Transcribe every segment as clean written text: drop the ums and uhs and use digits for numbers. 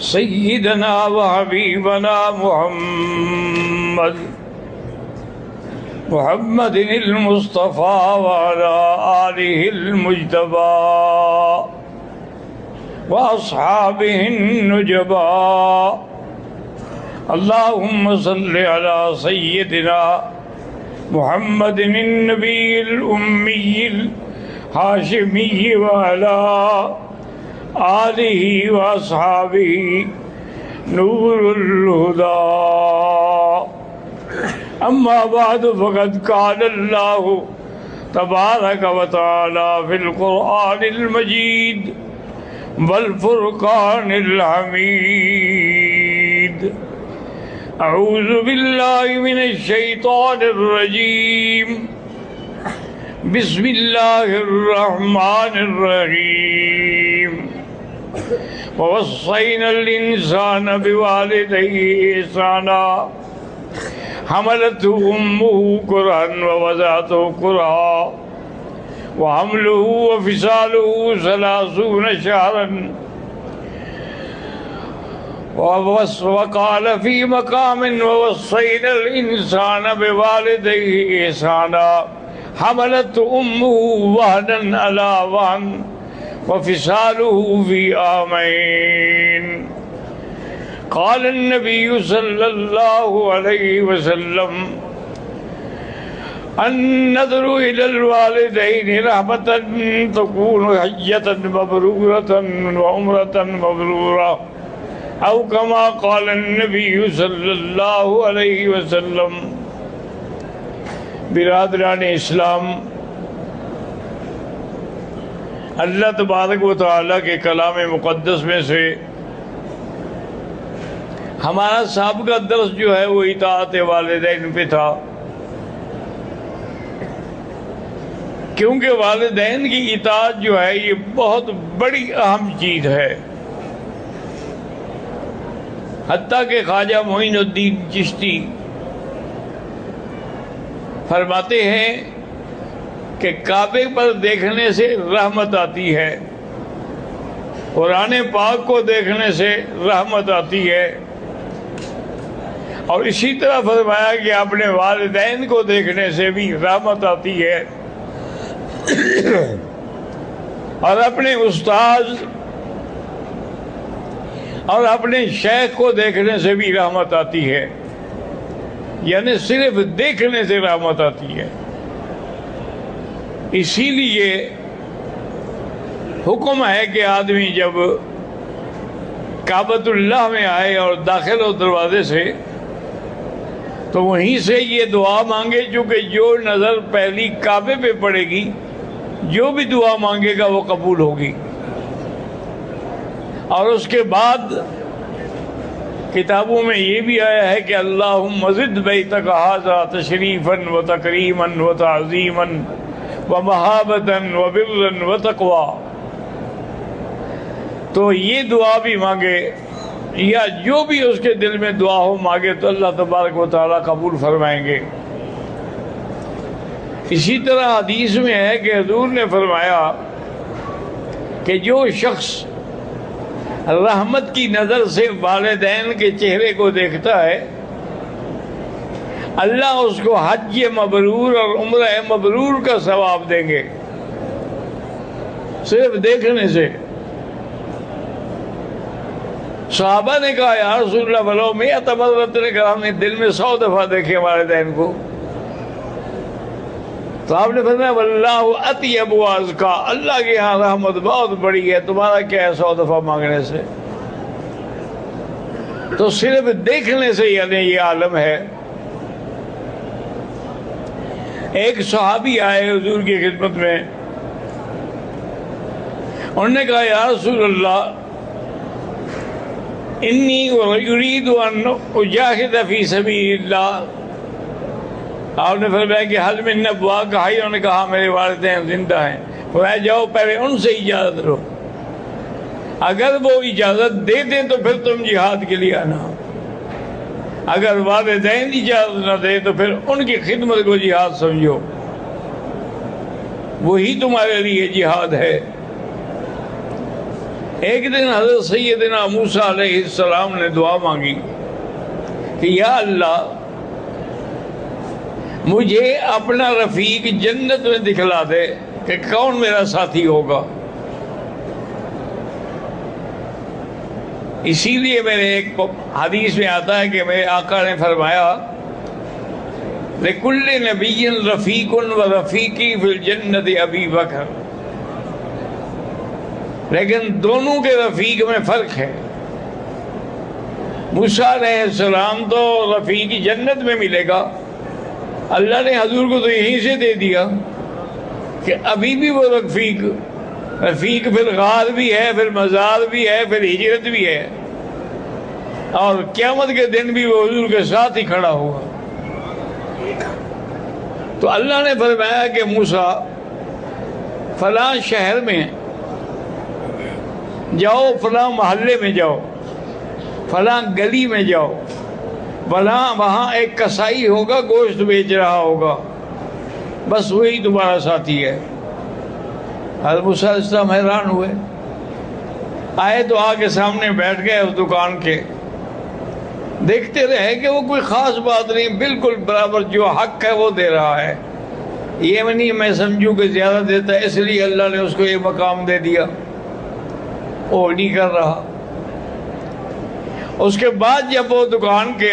سيدنا وحبيبنا محمد المصطفى وعلى آله المجتبى وأصحابه النجبى اللهم صل على سيدنا محمد النبي الأمي الهاشمي وعلى آلہ واصحابہ نور الہدى اما بعد فقد قال اللہ تبارک وتعالی فی القرآن المجید والفرقان الحمید اعوذ باللہ من الشیطان الرجیم بسم اللہ الرحمن الرحیم ووصينا الإنسان بوالديه إحسانا حملته أمه كرها ووضعته كرها وحمله وفصاله 30 شهرا وقال في مقام ووصينا الإنسان بوالديه إحسانا حملته أمه وهنا على وهن وفصاله في عامين قال النبي صلى الله عليه وسلم النظر إلى الوالدين رحمة تكون حجة مبرورة وعمرة مبرورة أو كما قال النبي صلى الله عليه وسلم. برادران اسلام، اللہ تبارک و تعالیٰ کے کلام مقدس میں سے ہمارا سابقہ درس جو ہے وہ اطاعت والدین پہ تھا، کیونکہ والدین کی اطاعت جو ہے یہ بہت بڑی اہم چیز ہے. حتیٰ کہ خواجہ معین الدین چشتی فرماتے ہیں کہ کعبے پر دیکھنے سے رحمت آتی ہے، قرآن پاک کو دیکھنے سے رحمت آتی ہے، اور اسی طرح فرمایا کہ اپنے والدین کو دیکھنے سے بھی رحمت آتی ہے، اور اپنے استاد اور اپنے شیخ کو دیکھنے سے بھی رحمت آتی ہے. یعنی صرف دیکھنے سے رحمت آتی ہے. اسی لیے حکم ہے کہ آدمی جب کعبۃ اللہ میں آئے اور داخل ہو دروازے سے تو وہیں سے یہ دعا مانگے، چونکہ جو نظر پہلی کعبے پہ پڑے گی جو بھی دعا مانگے گا وہ قبول ہوگی. اور اس کے بعد کتابوں میں یہ بھی آیا ہے کہ اللہم زد بیتک ھذا تشریفا و تکریما و تعظیما ومحابتا وبرا وتقوا. تو یہ دعا بھی مانگے یا جو بھی اس کے دل میں دعا ہو مانگے تو اللہ تبارک و تعالیٰ قبول فرمائیں گے. اسی طرح حدیث میں ہے کہ حضور نے فرمایا کہ جو شخص رحمت کی نظر سے والدین کے چہرے کو دیکھتا ہے اللہ اس کو حج مبرور اور عمرہ مبرور کا ثواب دیں گے، صرف دیکھنے سے. صحابہ نے کہا یا رسول اللہ ولو مئۃ مرۃ، نے کہا ہم نے دل میں 100 دفعہ دیکھے والدین کو. تو آپ نے فرمایا واللہ اطیب وازکا، اللہ کے یہاں رحمت بہت بڑی ہے، تمہارا کیا ہے 100 دفعہ مانگنے سے. تو صرف دیکھنے سے یعنی یہ عالم ہے. ایک صحابی آئے حضور کی خدمت میں، انہوں نے کہا یا رسول اللہ انی ارید ان اجاہد فی سبیل اللہ. آپ نے فرمایا کہ حل من ابواک حی، انہوں نے کہا میرے والدین زندہ ہیں. فرمایا جاؤ پہلے ان سے اجازت لو، اگر وہ اجازت دے دیں تو پھر تم جہاد کے لیے آنا، اگر والدین اجازت نہ دے تو پھر ان کی خدمت کو جہاد سمجھو، وہی تمہارے لیے جہاد ہے. ایک دن حضرت سیدنا موسیٰ علیہ السلام نے دعا مانگی کہ یا اللہ مجھے اپنا رفیق جنت میں دکھلا دے کہ کون میرا ساتھی ہوگا. اسی لیے میرے ایک حدیث میں آتا ہے کہ میرے آقا نے فرمایا لِكُلِّ نَبِيٍّ رَفِيقٌ وَرَفِيقِي فِي الْجَنَّةِ أَبِي بَكْرٍ، لیکن دونوں کے رفیق میں فرق ہے. موسیٰ علیہ السلام تو رفیق جنت میں ملے گا، اللہ نے حضور کو تو یہیں سے دے دیا کہ ابھی بھی وہ رفیق پھر غار بھی ہے، پھر مزار بھی ہے، پھر ہجرت بھی ہے، اور قیامت کے دن بھی وہ حضور کے ساتھ ہی کھڑا ہوگا. تو اللہ نے فرمایا کہ موسیٰ فلاں شہر میں جاؤ، فلاں محلے میں جاؤ، فلاں گلی میں جاؤ، وہاں ایک کسائی ہوگا گوشت بیچ رہا ہوگا، بس وہی تمہارا ساتھی ہے. حضرت موسیٰ علیہ السلام حیران ہوئے، آئے تو آ کے سامنے بیٹھ گئے اس دکان کے، دیکھتے رہے کہ وہ کوئی خاص بات نہیں، بالکل برابر جو حق ہے وہ دے رہا ہے. یہ نہیں میں سمجھوں کہ زیادہ دیتا ہے اس لیے اللہ نے اس کو یہ مقام دے دیا، وہ نہیں کر رہا. اس کے بعد جب وہ دکان کے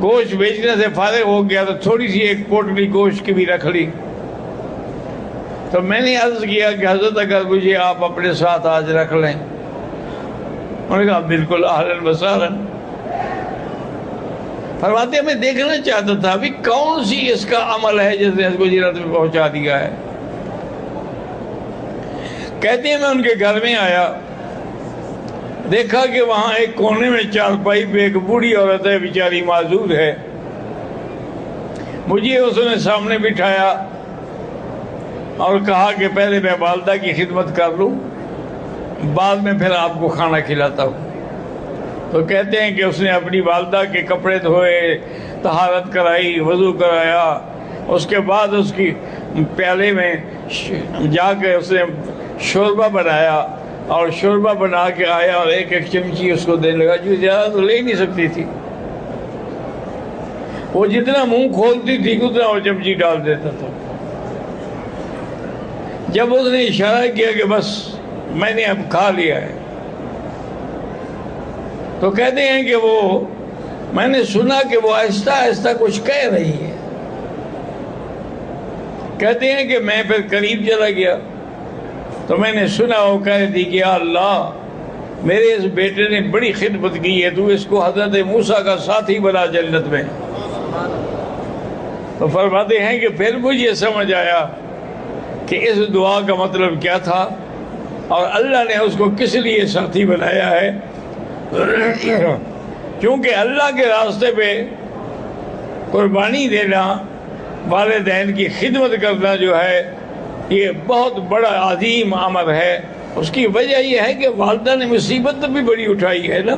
گوشت بیچنے سے فارغ ہو گیا تو تھوڑی سی ایک پوٹلی گوشت کی بھی رکھ لی. تو میں نے عرض کیا کہ حضرت اگر مجھے آپ اپنے ساتھ آج رکھ لیں. انہوں نے کہا بالکل اہلاً وسہلاً. فرماتے میں دیکھنا چاہتا تھا ابھی کون سی اس کا عمل ہے جس نے اس کو جنت میں پہنچا دیا ہے. کہتے ہیں میں ان کے گھر میں آیا، دیکھا کہ وہاں ایک کونے میں چارپائی پہ ایک بوڑھی عورت ہے، بیچاری معذور ہے. مجھے اس نے سامنے بٹھایا اور کہا کہ پہلے میں والدہ کی خدمت کر لوں، بعد میں پھر آپ کو کھانا کھلاتا ہوں. تو کہتے ہیں کہ اس نے اپنی والدہ کے کپڑے دھوئے، طہارت کرائی، وضو کرایا، اس کے بعد اس کی پیالے میں جا کے اس نے شوربہ بنایا اور شوربہ بنا کے آیا اور ایک ایک چمچی اس کو دینے لگا، جو زیادہ تو لے نہیں سکتی تھی. وہ جتنا منہ کھولتی تھی اتنا وہ چمچی ڈال دیتا تھا. جب اس نے اشارہ کیا کہ بس میں نے اب کھا لیا ہے، تو کہتے ہیں کہ میں نے سنا کہ وہ آہستہ آہستہ کچھ کہہ رہی ہے. کہتے ہیں کہ میں پھر قریب چلا گیا تو میں نے سنا وہ کہہ رہی تھی کہ یا اللہ میرے اس بیٹے نے بڑی خدمت کی ہے، تو اس کو حضرت موسیٰ کا ساتھی بنا جنت میں. تو فرماتے ہیں کہ پھر مجھے سمجھ آیا کہ اس دعا کا مطلب کیا تھا اور اللہ نے اس کو کس لیے ساتھی بنایا ہے. کیونکہ اللہ کے راستے پہ قربانی دینا، والدین کی خدمت کرنا جو ہے یہ بہت بڑا عظیم عمل ہے. اس کی وجہ یہ ہے کہ والدہ نے مصیبت بھی بڑی اٹھائی ہے نا.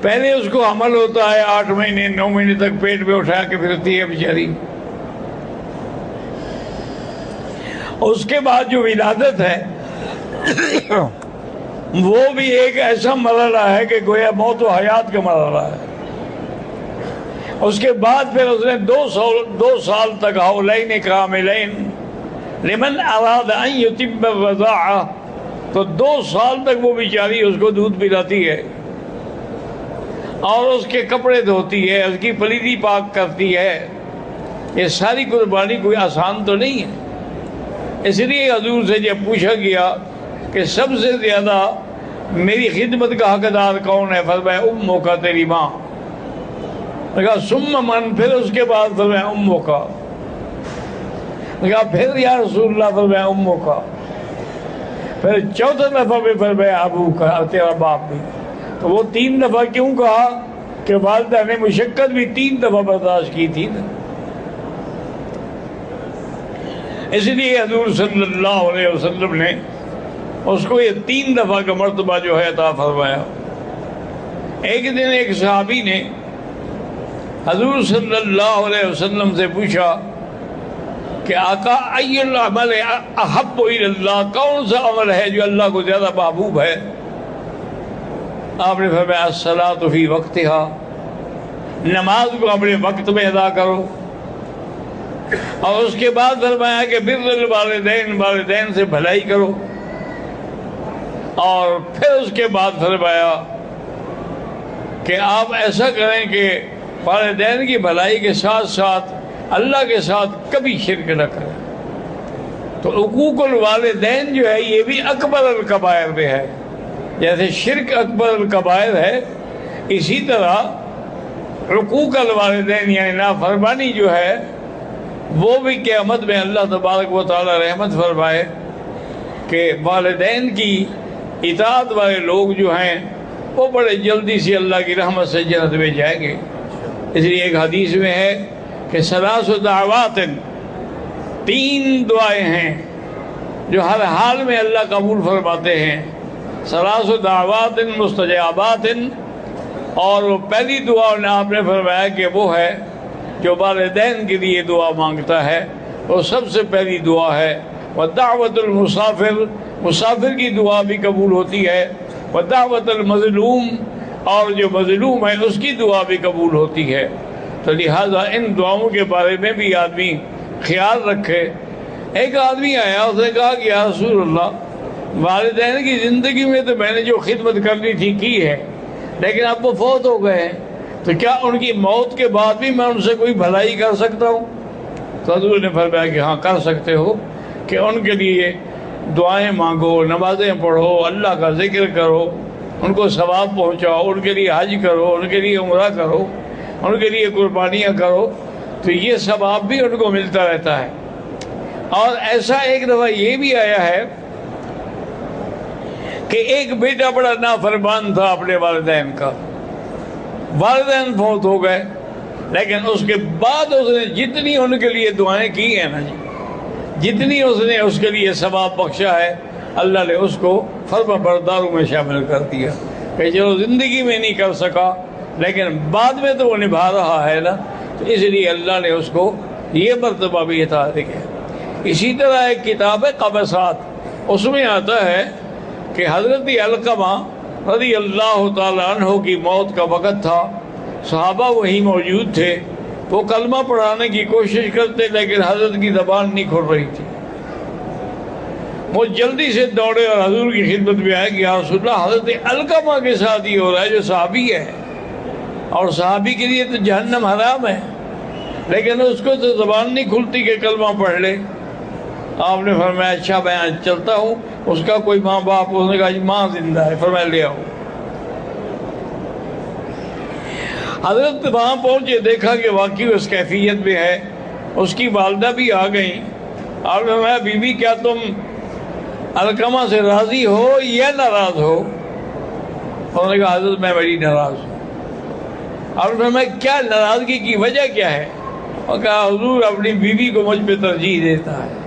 پہلے اس کو حمل ہوتا ہے 8 مہینے 9 مہینے تک پیٹ میں اٹھا کے پھرتی ہے بیچاری. اس کے بعد جو ولادت ہے وہ بھی ایک ایسا مرحلہ ہے کہ گویا موت و حیات کا مرحلہ ہے. اس کے بعد پھر اس نے 2 سال تک حولین کاملین لمن اراد ان یتم الرضاعہ، تو 2 سال تک وہ بیچاری اس کو دودھ پلاتی ہے اور اس کے کپڑے دھوتی ہے، اس کی پلیدی پاک کرتی ہے. یہ ساری قربانی کوئی آسان تو نہیں ہے. اس لیے حضور سے جب پوچھا گیا کہ سب سے زیادہ میری خدمت کا حقدار کون ہے، فرمایا اموں کا، تیری ماں. کہا ثم من، پھر اس کے بعد فرمایا اموں کا. کہا پھر یا رسول اللہ، فرمایا اموں کا. پھر چوتھا دفعہ بھی فرمایا ابو کا، تیرا باپ بھی. تو وہ 3 دفعہ کیوں کہا کہ والدہ نے مشقت بھی 3 دفعہ برداشت کی تھی نا. اس لیے حضور صلی اللہ علیہ وسلم نے اس کو یہ 3 دفعہ کا مرتبہ جو ہے عطا فرمایا. ایک دن ایک صحابی نے حضور صلی اللہ علیہ وسلم سے پوچھا کہ آقا ای العمل احب الی اللہ، کون سا عمل ہے جو اللہ کو زیادہ محبوب ہے؟ آپ نے فرمایا الصلاۃ فی وقتہا، نماز کو اپنے وقت میں ادا کرو، اور اس کے بعد فرمایا کہ بر الوالدین، والدین سے بھلائی کرو، اور پھر اس کے بعد فرمایا کہ آپ ایسا کریں کہ والدین کی بھلائی کے ساتھ ساتھ اللہ کے ساتھ کبھی شرک نہ کریں۔ تو حقوق الوالدین جو ہے یہ بھی اکبر الکبائر میں ہے، جیسے شرک اکبر الکبائر ہے، اسی طرح حقوق الوالدین یعنی نافرمانی جو ہے وہ بھی قیامت میں اللہ تبارک و تعالی رحمت فرمائے کہ والدین کی اطاعت والے لوگ جو ہیں وہ بڑے جلدی سے اللہ کی رحمت سے جنت میں جائیں گے۔ اس لیے ایک حدیث میں ہے کہ ثلاث دعوات، تین دعائیں ہیں جو ہر حال میں اللہ قبول فرماتے ہیں، ثلاث دعوات مستجابات، اور وہ پہلی دعا آپ نے فرمایا کہ وہ ہے جو والدین کے لیے دعا مانگتا ہے، وہ سب سے پہلی دعا ہے۔ ودعوت المسافر، مسافر کی دعا بھی قبول ہوتی ہے۔ ودعوت المظلوم، اور جو مظلوم ہے اس کی دعا بھی قبول ہوتی ہے۔ تو لہٰذا ان دعاؤں کے بارے میں بھی آدمی خیال رکھے۔ ایک آدمی آیا، اس نے کہا کہ یا رسول اللہ، والدین کی زندگی میں تو میں نے جو خدمت کرنی تھی کی ہے، لیکن اب وہ فوت ہو گئے ہیں، تو کیا ان کی موت کے بعد بھی میں ان سے کوئی بھلائی کر سکتا ہوں؟ تو حضور نے فرمایا کہ ہاں کر سکتے ہو، کہ ان کے لیے دعائیں مانگو، نمازیں پڑھو، اللہ کا ذکر کرو، ان کو ثواب پہنچاؤ، ان کے لیے حج کرو، ان کے لیے عمرہ کرو، ان کے لیے قربانیاں کرو، تو یہ ثواب بھی ان کو ملتا رہتا ہے۔ اور ایسا ایک دفعہ یہ بھی آیا ہے کہ ایک بیٹا بڑا نافرمان تھا اپنے والدین کا، والدین فوت ہو گئے، لیکن اس کے بعد اس نے جتنی ان کے لیے دعائیں کی ہیں نا جی، جتنی اس نے اس کے لیے ثواب بخشا ہے، اللہ نے اس کو فرما برداروں میں شامل کر دیا کہ جو زندگی میں نہیں کر سکا لیکن بعد میں تو وہ نبھا رہا ہے نا، تو اس لیے اللہ نے اس کو یہ مرتبہ بھی عطا کیا۔ اسی طرح ایک کتاب ہے قبسات، اس میں آتا ہے کہ حضرت علقمہ رضی اللہ تعالیٰ عنہ کی موت کا وقت تھا، صحابہ وہی موجود تھے، وہ کلمہ پڑھانے کی کوشش کرتے لیکن حضرت کی زبان نہیں کھل رہی تھی۔ وہ جلدی سے دوڑے اور حضور کی خدمت میں آئے کہ یا رسول اللہ، حضرت علقمہ کے ساتھ یہ ہو رہا ہے جو صحابی ہے، اور صحابی کے لیے تو جہنم حرام ہے، لیکن اس کو تو زبان نہیں کھلتی کہ کلمہ پڑھ لے۔ آپ نے فرمایا اچھا میں چلتا ہوں، اس کا کوئی ماں باپ؟ اس نے کہا جی ماں زندہ ہے۔ فرمایا لے آؤ۔ حضرت وہاں پہنچے، دیکھا کہ واقعی اس کیفیت میں ہے، اس کی والدہ بھی آ گئیں۔ آپ نے فرمایا بی بی کیا تم علقمہ سے راضی ہو یا ناراض ہو؟ انہوں نے کہا حضرت میں بڑی ناراض ہوں۔ آپ نے فرمایا کیا ناراضگی کی وجہ کیا ہے؟ اور کہا حضور اپنی بیوی کو مجھ پہ ترجیح دیتا ہے،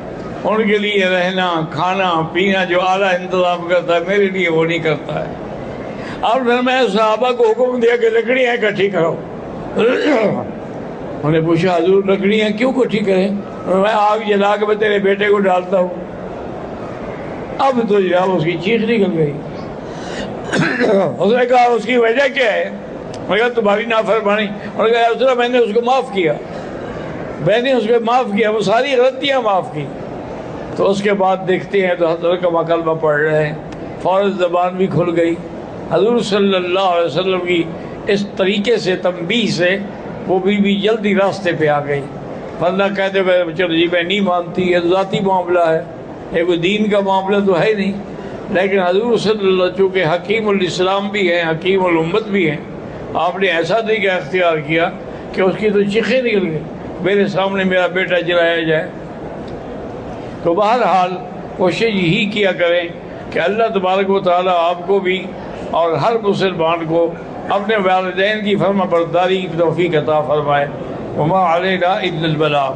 ان کے لیے رہنا کھانا پینا جو اعلیٰ انتظام کرتا ہے میرے لیے وہ نہیں کرتا ہے۔ اور پھر میں صحابہ کو حکم دیا کہ لکڑیاں اکٹھی کرو۔ انہوں نے پوچھا حضور لکڑیاں کیوں اکٹھی کریں؟ میں آگ جلا کے میں تیرے بیٹے کو ڈالتا ہوں۔ اب تو جناب اس کی چیخ نکل گئی۔ اس نے کہا اس کی وجہ کیا ہے؟ میں کہا تمہاری نافرمانی۔ اور کہا اس نے میں نے اس کو معاف کیا، میں نے اس کو معاف کیا، وہ ساری غلطیاں معاف کی۔ تو اس کے بعد دیکھتے ہیں تو حضرت کا کلمہ پڑھ رہے ہیں، فوراً زبان بھی کھل گئی۔ حضور صلی اللہ علیہ وسلم کی اس طریقے سے تنبیہ سے وہ بھی جلدی راستے پہ آ گئی، ورنہ کہتے ہوئے چلو جی میں نہیں مانتی، یہ ذاتی معاملہ ہے، یہ کوئی دین کا معاملہ تو ہے نہیں۔ لیکن حضور صلی اللہ چونکہ حکیم الاسلام بھی ہیں، حکیم الامت بھی ہیں، آپ نے ایسا طریقہ اختیار کیا کہ اس کی تو چیخیں نکل گئی، میرے سامنے میرا بیٹا جلایا جائے۔ تو بہرحال کوشش یہی کیا کریں کہ اللہ تبارک و تعالیٰ آپ کو بھی اور ہر مسلمان کو اپنے والدین کی فرما برداری کی توفیق عطا فرمائے۔ وما علینا الا البلاغ۔